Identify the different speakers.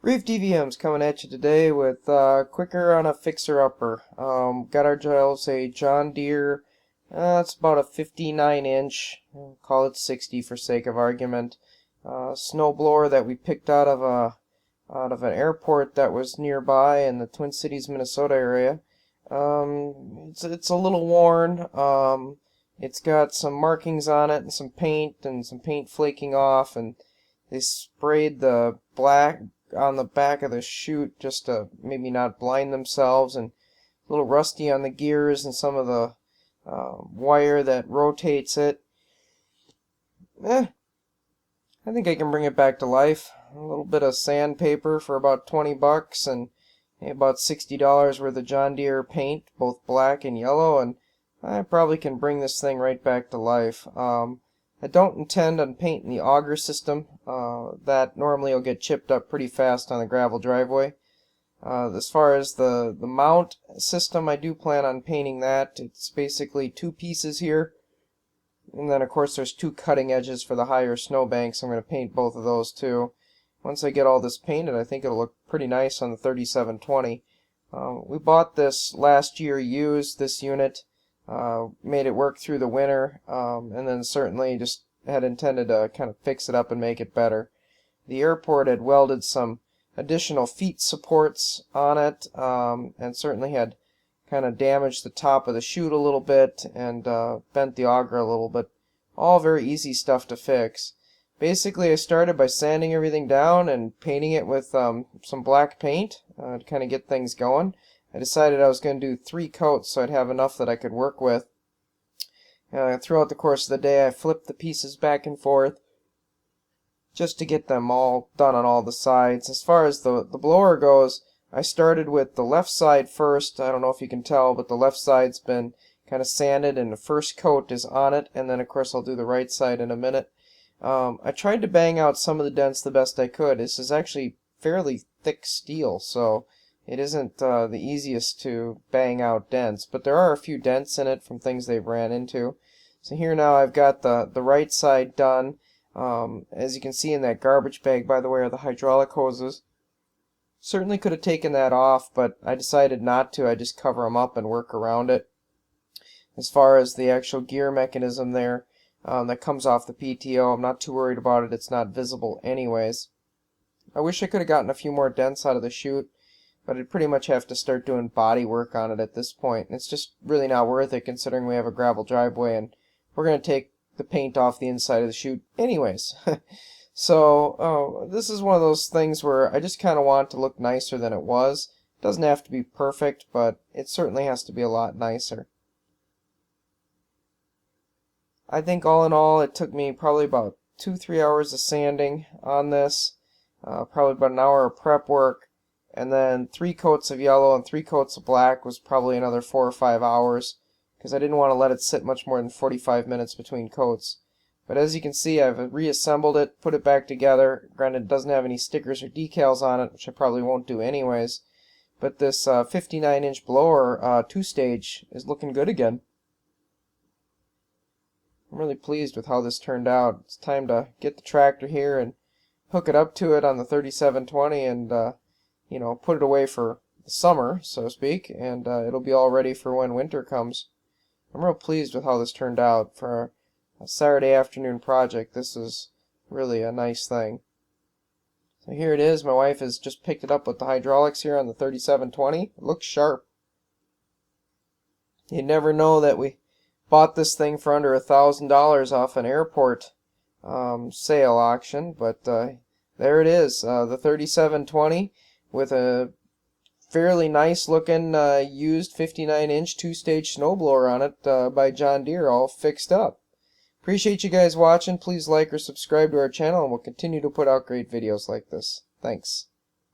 Speaker 1: Reef DVM's coming at you today with quicker on a fixer-upper. Got ourselves a John Deere, it's about a 59-inch, call it 60 for sake of argument, snowblower that we picked out of an airport that was nearby in the Twin Cities, Minnesota area. It's a little worn. It's got some markings on it and some paint flaking off, and they sprayed the black on the back of the chute just to maybe not blind themselves, and a little rusty on the gears and some of the wire that rotates it. I think I can bring it back to life. A little bit of sandpaper for about 20 bucks and about $60 worth of John Deere paint, both black and yellow, and I probably can bring this thing right back to life. I don't intend on painting the auger system. That normally will get chipped up pretty fast on the gravel driveway. As far as the mount system, I do plan on painting that. It's basically two pieces here. And then, of course, there's two cutting edges for the higher snowbanks. I'm going to paint both of those, too. Once I get all this painted, I think it'll look pretty nice on the 3720. We bought this last year used, this unit. Made it work through the winter, and then certainly just had intended to kind of fix it up and make it better. The airport had welded some additional feet supports on it, and certainly had kind of damaged the top of the chute a little bit and bent the auger a little bit. All very easy stuff to fix. Basically, I started by sanding everything down and painting it with some black paint to kind of get things going. I decided I was going to do 3 coats so I'd have enough that I could work with. Throughout the course of the day, I flipped the pieces back and forth just to get them all done on all the sides. As far as the blower goes, I started with the left side first. I don't know if you can tell, but the left side's been kind of sanded and the first coat is on it, and then of course I'll do the right side in a minute. I tried to bang out some of the dents the best I could. This is actually fairly thick steel, so it isn't the easiest to bang out dents, but there are a few dents in it from things they've ran into. So here now I've got the right side done. As you can see in that garbage bag, by the way, are the hydraulic hoses. Certainly could have taken that off, but I decided not to. I just cover them up and work around it. As far as the actual gear mechanism there, that comes off the PTO, I'm not too worried about it. It's not visible anyways. I wish I could have gotten a few more dents out of the chute, but I'd pretty much have to start doing body work on it at this point. It's just really not worth it considering we have a gravel driveway and we're going to take the paint off the inside of the chute anyways. So this is one of those things where I just kind of want it to look nicer than it was. It doesn't have to be perfect, but it certainly has to be a lot nicer. I think all in all it took me probably about 2-3 hours of sanding on this, probably about an hour of prep work, and then 3 coats of yellow and 3 coats of black was probably another 4 or 5 hours, because I didn't want to let it sit much more than 45 minutes between coats. But as you can see, I've reassembled it, put it back together. Granted, it doesn't have any stickers or decals on it, which I probably won't do anyways. But this 59-inch blower 2-stage is looking good again. I'm really pleased with how this turned out. It's time to get the tractor here and hook it up to it on the 3720 and put it away for the summer, so to speak, and it'll be all ready for when winter comes. I'm real pleased with how this turned out. For a Saturday afternoon project, this is really a nice thing. So here it is. My wife has just picked it up with the hydraulics here on the 3720. It looks sharp. You never know that we bought this thing for under $1,000 off an airport sale auction, but there it is, the 3720 with a fairly nice looking used 59-inch 2-stage snowblower on it by John Deere, all fixed up. Appreciate you guys watching. Please like or subscribe to our channel, and we'll continue to put out great videos like this. Thanks.